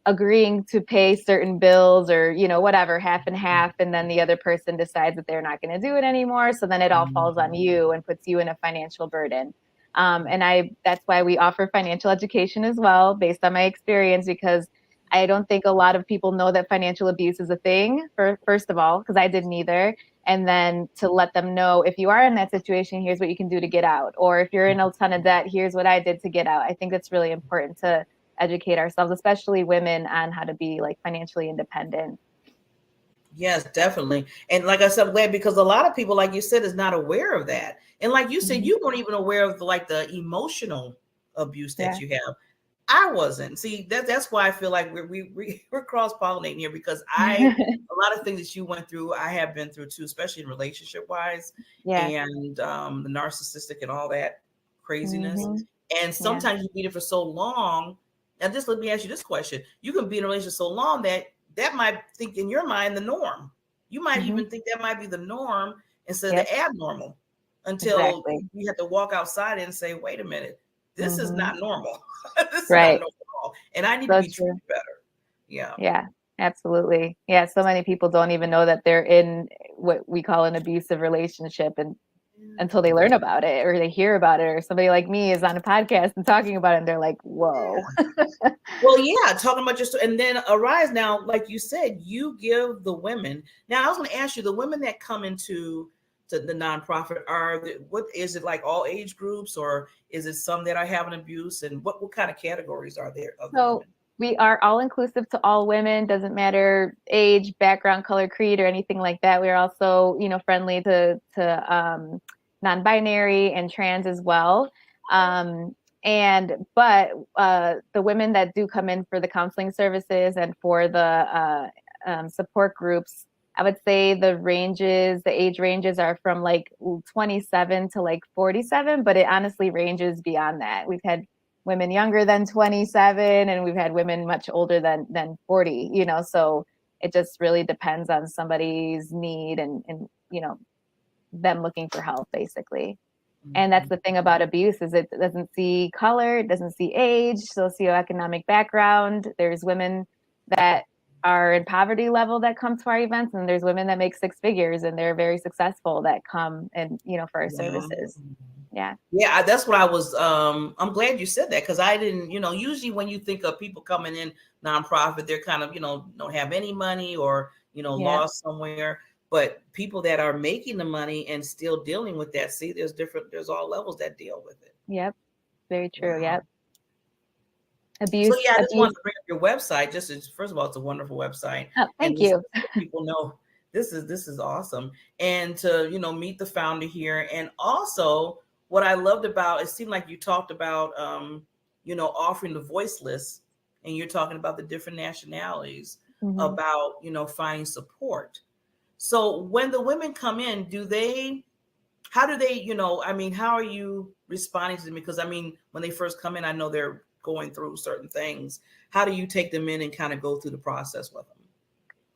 agreeing to pay certain bills, or whatever, half and half, and then the other person decides that they're not going to do it anymore, so then it all falls on you and puts you in a financial burden. And that's why we offer financial education as well, based on my experience, because I don't think a lot of people know that financial abuse is a thing, first of all, because I didn't either. And then to let them know, if you are in that situation, here's what you can do to get out. Or if you're in a ton of debt, here's what I did to get out. I think it's really important to educate ourselves, especially women, on how to be like financially independent. Yes, definitely. And like I said, I'm glad, because a lot of people, like you said, is not aware of that. And like you said, you weren't even aware of the emotional abuse that you have. I wasn't. See, that's why I feel like we're cross-pollinating here, because a lot of things that you went through, I have been through too, especially in relationship wise, and the narcissistic and all that craziness. And sometimes you beat it for so long. And just let me ask you this question: you can be in a relationship so long that might think in your mind the norm. You might even think that might be the norm instead of the abnormal, until you have to walk outside and say, "Wait a minute, this is not normal." This is not normal at all. And I need to be treated better. Yeah, absolutely. Yeah, so many people don't even know that they're in what we call an abusive relationship, and until they learn about it, or they hear about it, or somebody like me is on a podcast and talking about it, and they're like, whoa. Well, yeah, talking about just, and then Arise, now, like you said, you give the women. Now, I was going to ask you, the women that come into the nonprofit, what is it, like all age groups, or is it some that are having abuse, and what kind of categories are there of the women? We are all inclusive to all women, doesn't matter age, background, color, creed, or anything like that. We are also, friendly to non-binary and trans as well. But the women that do come in for the counseling services and for the support groups, I would say the age ranges are from like 27 to like 47, but it honestly ranges beyond that. We've had women younger than 27, and we've had women much older than 40, so it just really depends on somebody's need and them looking for help, basically. And that's the thing about abuse, is it doesn't see color, it doesn't see age, socioeconomic background. There's women that are in poverty level that come to our events, and there's women that make six figures and they're very successful that come and for our services. Yeah, that's what I was I'm glad you said that, because I didn't, usually when you think of people coming in nonprofit, they're kind of, don't have any money, or lost somewhere. But people that are making the money and still dealing with that, see, there's all levels that deal with it. Yep, very true. Wow. Yep. Abuse. So I just wanted to bring up your website. First of all, it's a wonderful website. Oh, thank you. People know this is awesome, and to meet the founder here, and also what I loved about it, seemed like you talked about offering the voiceless, and you're talking about the different nationalities, about finding support. So when the women come in, how do they, how are you responding to them? Because when they first come in, I know they're going through certain things. How do you take them in and kind of go through the process with them?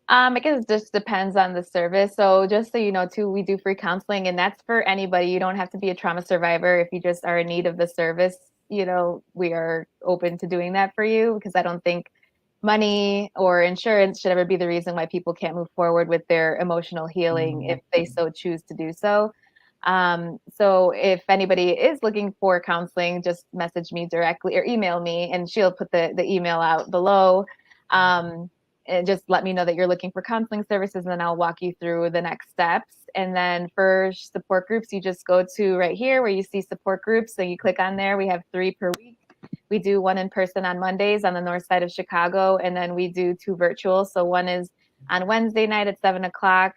I guess it just depends on the service. So just so you know, too, we do free counseling, and that's for anybody. You don't have to be a trauma survivor. If you just are in need of the service, we are open to doing that for you, because I don't think money or insurance should ever be the reason why people can't move forward with their emotional healing if they so choose to do so. So if anybody is looking for counseling, just message me directly or email me, and she'll put the email out below. just let me know that you're looking for counseling services, and then I'll walk you through the next steps. And then for support groups, you just go to right here where you see support groups. So you click on there. We have 3 per week. We do 1 in person on Mondays on the north side of Chicago, and then we do 2 virtual. So one is on Wednesday night at 7 o'clock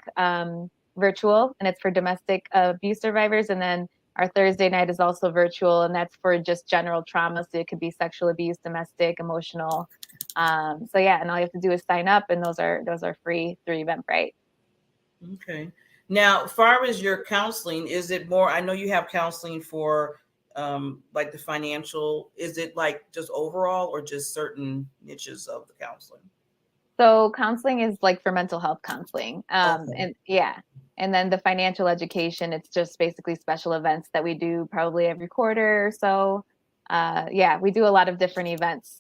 virtual, and it's for domestic abuse survivors. And then our Thursday night is also virtual, and that's for just general trauma. So it could be sexual abuse, domestic, emotional. So yeah, and all you have to do is sign up, and those are free through Eventbrite. Okay. Now, as far as your counseling, is it more? I know you have counseling for like the financial. Is it like just overall, or just certain niches of the counseling? So counseling is like for mental health counseling, Okay. and yeah. And then the financial education, it's just basically special events that we do probably every quarter or so. Yeah, we do a lot of different events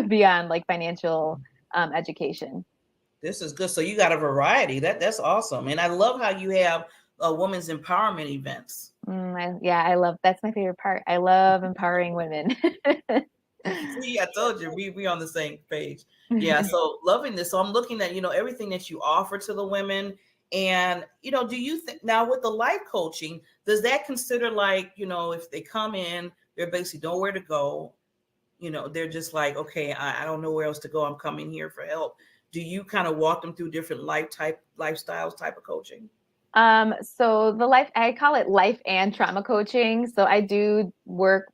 beyond like financial education. This is good. So you got a variety. That's awesome, and I love how you have women's empowerment events. I love, that's my favorite part. I love empowering women. See, I told you we on the same page. Yeah, so loving this. So I'm looking at, everything that you offer to the women. And, do you think now with the life coaching, does that consider like, if they come in, they're basically nowhere to go, they're just like, okay, I don't know where else to go. I'm coming here for help. Do you kind of walk them through different lifestyles type of coaching? So I call it life and trauma coaching. So I do work.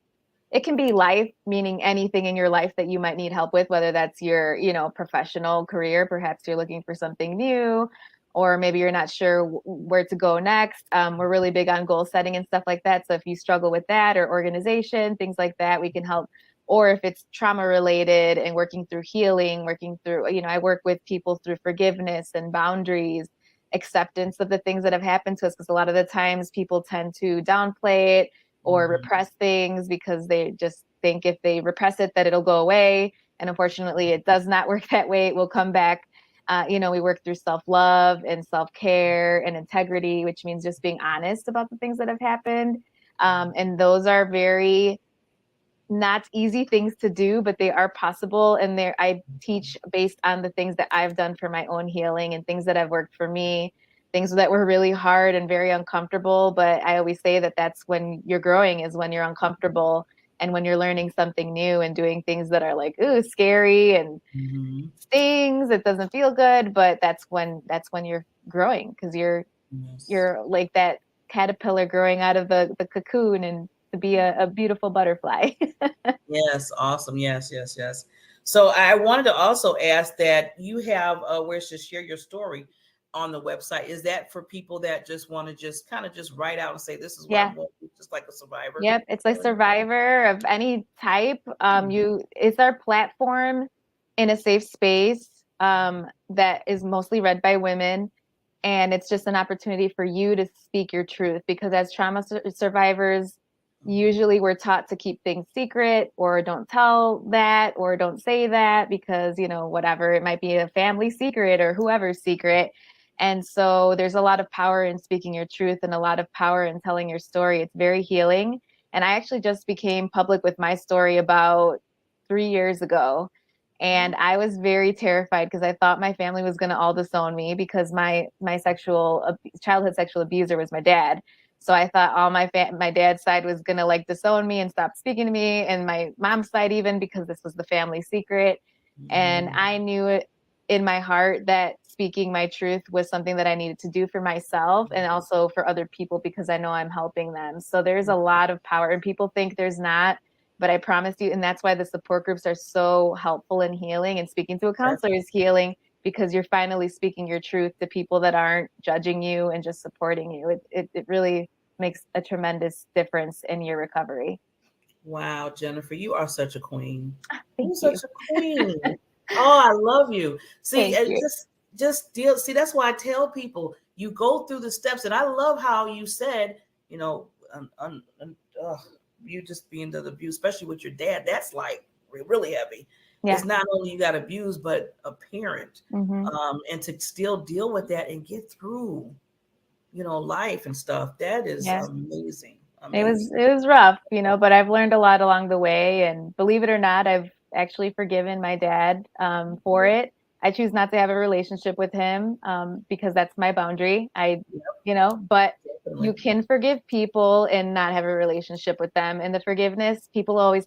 It can be life, meaning anything in your life that you might need help with, whether that's your, professional career. Perhaps you're looking for something new, or maybe you're not sure where to go next. We're really big on goal setting and stuff like that. So if you struggle with that, or organization, things like that, we can help. Or if it's trauma related and working through healing, working through, I work with people through forgiveness and boundaries, acceptance of the things that have happened to us. Because a lot of the times people tend to downplay it or repress things because they just think if they repress it that it'll go away. And unfortunately, it does not work that way. It will come back. We work through self-love and self-care and integrity, which means just being honest about the things that have happened. And those are very not easy things to do, but they are possible. And I teach based on the things that I've done for my own healing and things that have worked for me, things that were really hard and very uncomfortable. But I always say that that's when you're growing, is when you're uncomfortable and when you're learning something new and doing things that are like, ooh, scary and stings. It doesn't feel good, but that's when you're growing, because you're like that caterpillar growing out of the cocoon and to be a beautiful butterfly. Yes, awesome. Yes. So I wanted to also ask that you have where to share your story on the website. Is that for people that just want to just kind of just write out and say, this is what I'm going through, just like a survivor? Yep, it's like survivor of any type. It's our platform in a safe space that is mostly read by women. And it's just an opportunity for you to speak your truth, because as trauma survivors, usually we're taught to keep things secret, or don't tell that, or don't say that, because, whatever, it might be a family secret or whoever's secret. And so there's a lot of power in speaking your truth and a lot of power in telling your story. It's very healing. And I actually just became public with my story about 3 years ago. And I was very terrified because I thought my family was going to all disown me, because my childhood sexual abuser was my dad. So I thought all my dad's side was going to like disown me and stop speaking to me, and my mom's side even, because this was the family secret. And I knew it in my heart that speaking my truth was something that I needed to do for myself and also for other people, because I know I'm helping them. So there's a lot of power, and people think there's not, but I promise you, and that's why the support groups are so helpful in healing, and speaking to a counselor is healing, because you're finally speaking your truth to people that aren't judging you and just supporting you. It really makes a tremendous difference in your recovery. Wow, Jennifer, you are such a queen. Thank you. Such a queen. Oh, I love you. See, just deal. See, that's why I tell people, you go through the steps, and I love how you said, you just being the abuse, especially with your dad. That's like really heavy. Yeah. It's not only you got abused, but a parent, and to still deal with that and get through, life and stuff. That is amazing. It was rough, but I've learned a lot along the way. And believe it or not, I've actually forgiven my dad for it. I choose not to have a relationship with him because that's my boundary. But you can forgive people and not have a relationship with them. And the forgiveness, people always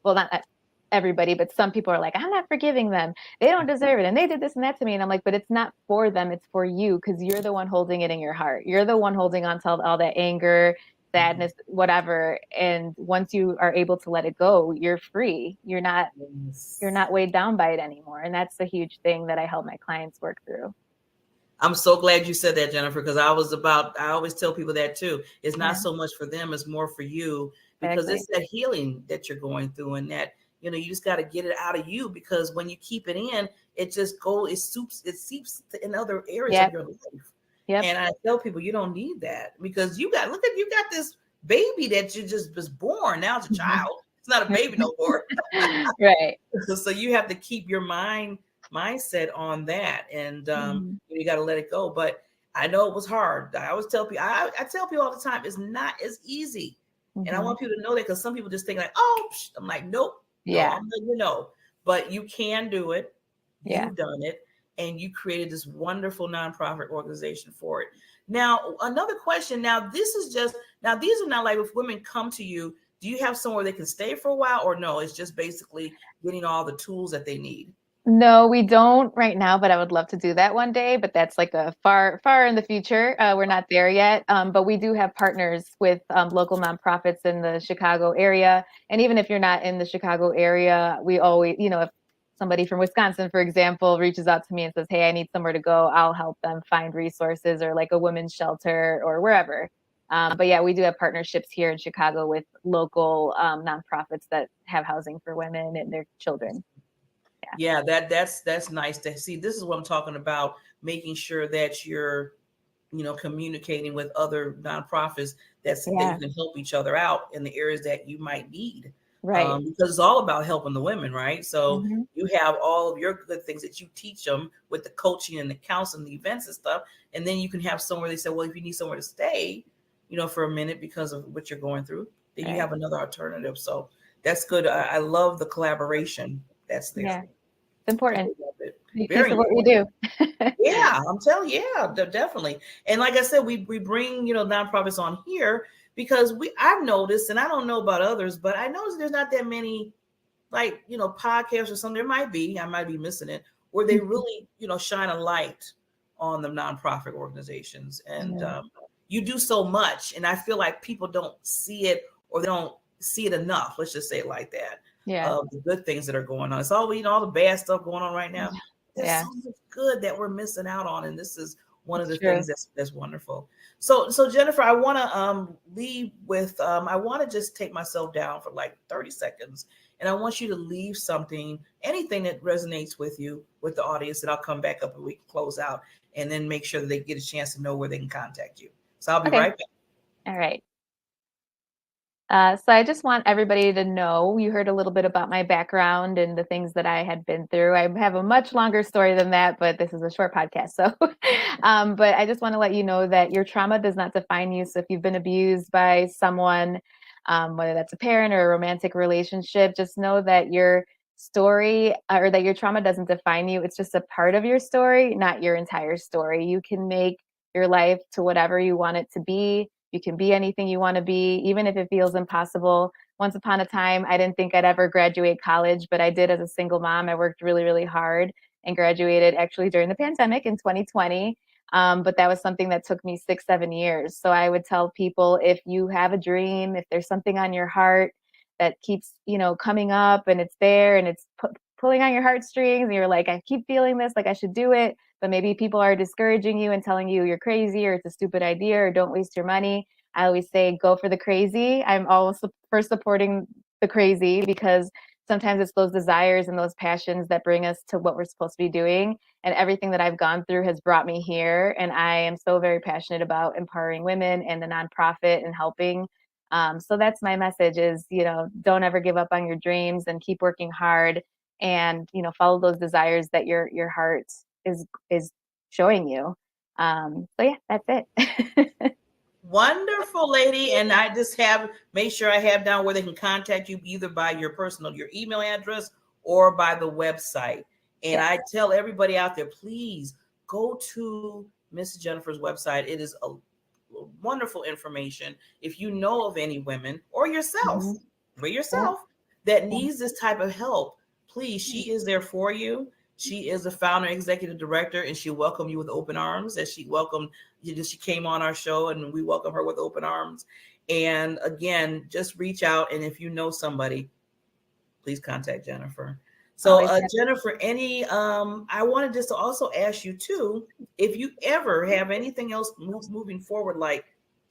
well, not everybody, but some people are like, I'm not forgiving them. They don't deserve it. And they did this and that to me. And I'm like, but it's not for them. It's for you, because you're the one holding it in your heart. You're the one holding on to all that anger, sadness, whatever. And once you are able to let it go, you're free. You're not weighed down by it anymore. And that's the huge thing that I help my clients work through. I'm so glad you said that, Jennifer, because I always tell people that too. It's not so much for them, it's more for you, because it's that healing that you're going through, and that, you just got to get it out of you, because when you keep it in, it just seeps in other areas of your life. And I tell people, you don't need that, because you got this baby that you just was born. Now it's a child. It's not a baby no more. Right. So you have to keep your mindset on that, and you got to let it go. But I know it was hard. I always tell people, I tell people all the time, it's not as easy. And I want people to know that, because some people just think like, oh, I'm like, nope. Yeah. No, I'm letting you know. But you can do it. Yeah. You've done it. And you created this wonderful nonprofit organization for it. Now, another question. Now, these are not like, if women come to you, do you have somewhere they can stay for a while, or no? It's just basically getting all the tools that they need. No, we don't right now, but I would love to do that one day. But that's like a far in the future. We're not there yet. But we do have partners with local nonprofits in the Chicago area. And even if you're not in the Chicago area, we always, if somebody from Wisconsin, for example, reaches out to me and says, hey, I need somewhere to go, I'll help them find resources, or like a women's shelter or wherever. But yeah, we do have partnerships here in Chicago with local nonprofits that have housing for women and their children. Yeah, that's nice to see. This is what I'm talking about, making sure that you're, communicating with other nonprofits that you can help each other out in the areas that you might need. Right. Because it's all about helping the women, right? So you have all of your good things that you teach them with the coaching and the counseling, the events and stuff. And then you can have somewhere they say, well, if you need somewhere to stay, for a minute because of what you're going through, then you have another alternative. So that's good. I love the collaboration that's there. Yeah. It's important. Very what we do. Yeah, I'm telling you, definitely. And like I said, we bring, nonprofits on here because I've noticed, and I don't know about others, but I noticed there's not that many like, podcasts or something. There might be, I might be missing it, where they really, shine a light on the nonprofit organizations. And you do so much. And I feel like people don't see it, or they don't see it enough. Let's just say it like that. Yeah. The good things that are going on. It's all, all the bad stuff going on right now. There's so much good that we're missing out on. And this is one of the things that's wonderful. So Jennifer, I want to leave with, I want to just take myself down for like 30 seconds. And I want you to leave something, anything that resonates with you, with the audience, and I'll come back up and we can close out and then make sure that they get a chance to know where they can contact you. So I'll be right back. All right. So I just want everybody to know, you heard a little bit about my background and the things that I had been through. I have a much longer story than that, but this is a short podcast. So, but I just want to let you know that your trauma does not define you. So if you've been abused by someone, whether that's a parent or a romantic relationship, just know that your story or that your trauma doesn't define you. It's just a part of your story, not your entire story. You can make your life to whatever you want it to be. You can be anything you want to be, even if it feels impossible. Once upon a time, I didn't think I'd ever graduate college, but I did as a single mom. I worked really, really hard and graduated actually during the pandemic in 2020. But that was something that took me 6-7 years. So I would tell people, if you have a dream, if there's something on your heart that keeps, coming up and it's there and it's pulling on your heartstrings and you're like, I keep feeling this, like I should do it, but maybe people are discouraging you and telling you you're crazy or it's a stupid idea or don't waste your money. I always say, go for the crazy. I'm always for supporting the crazy, because sometimes it's those desires and those passions that bring us to what we're supposed to be doing. And everything that I've gone through has brought me here. And I am so very passionate about empowering women and the nonprofit and helping. So that's my message is, don't ever give up on your dreams and keep working hard and, follow those desires that your heart is showing you. So yeah, that's it. Wonderful, lady. And I just make sure I have down where they can contact you, either by your email address or by the website. And I tell everybody out there, please go to Miss Jennifer's website. It is a wonderful information. If you know of any women or yourself, that needs this type of help, please, she is there for you. She is the founder, executive director, and she'll welcome you with open arms. As she welcomed you, she came on our show, and we welcome her with open arms. And again, just reach out, and if you know somebody, please contact Jennifer. So Jennifer, I wanted just to also ask you too, if you ever have anything else moving forward, like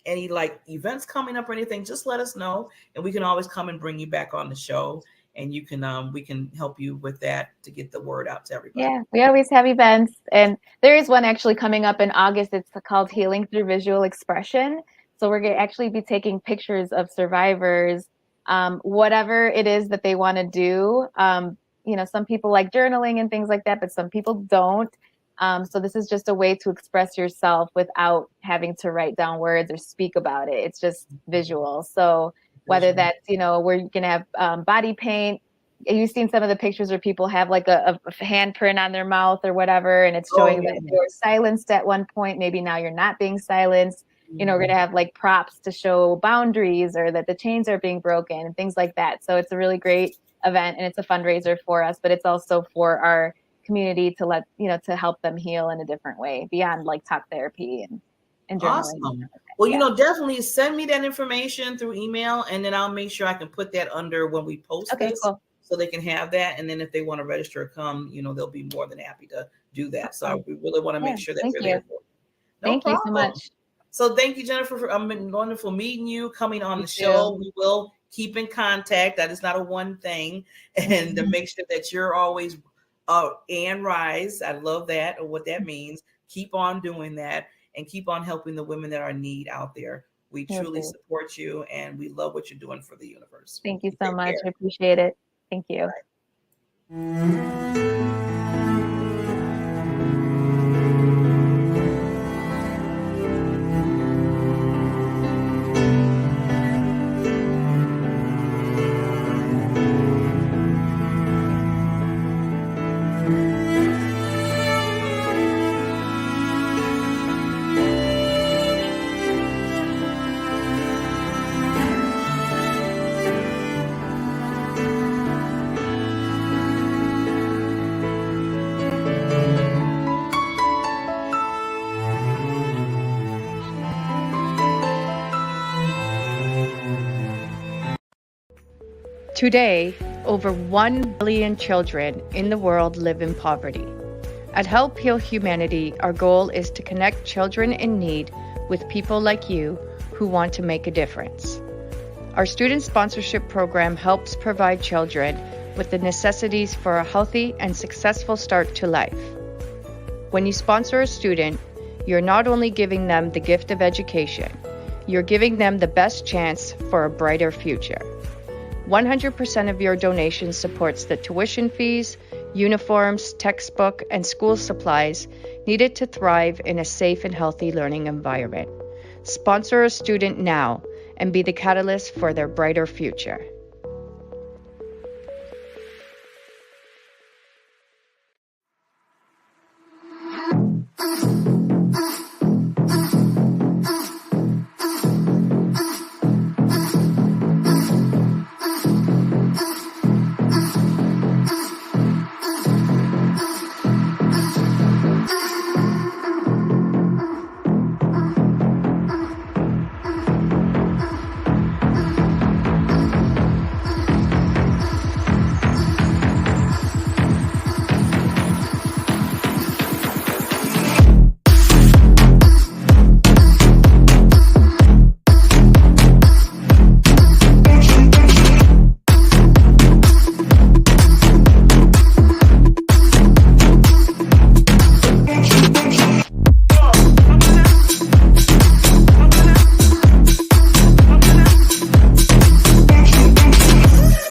any like events coming up or anything, just let us know, and we can always come and bring you back on the show, and you can we can help you with that to get the word out to everybody. Yeah, we always have events, and there is one actually coming up in August. It's called Healing Through Visual Expression. So we're going to actually be taking pictures of survivors, whatever it is that they want to do. You know, some people like journaling and things like that, but some people don't. So this is just a way to express yourself without having to write down words or speak about it. It's just visual. So whether that's, you know, we're going to have body paint. You've seen some of the pictures where people have like a handprint on their mouth or whatever, and it's showing that they were silenced at one point. Maybe now you're not being silenced. You know, we're going to have like props to show boundaries or that the chains are being broken and things like that. So it's a really great event, and it's a fundraiser for us, but it's also for our community to let, you know, to help them heal in a different way beyond like talk therapy and journaling. Awesome. Well, you know, definitely send me that information through email, and then I'll make sure I can put that under when we post this, cool. so they can have that. And then if they want to register or come, you know, they'll be more than happy to do that. So we really want to make sure that they're there for you. Thank you so much. So thank you, Jennifer, for been wonderful meeting you, coming on the show. We will keep in contact. That is not a one thing. And to make sure that you're always and rise. I love that, or what that means. Keep on doing that, and keep on helping the women that are in need out there. We truly support you, and we love what you're doing for the universe. Thank you so much. I appreciate it. Thank you. Today, over 1 billion children in the world live in poverty. At Help Heal Humanity, our goal is to connect children in need with people like you who want to make a difference. Our student sponsorship program helps provide children with the necessities for a healthy and successful start to life. When you sponsor a student, you're not only giving them the gift of education, you're giving them the best chance for a brighter future. 100% of your donation supports the tuition fees, uniforms, textbook, and school supplies needed to thrive in a safe and healthy learning environment. Sponsor a student now and be the catalyst for their brighter future.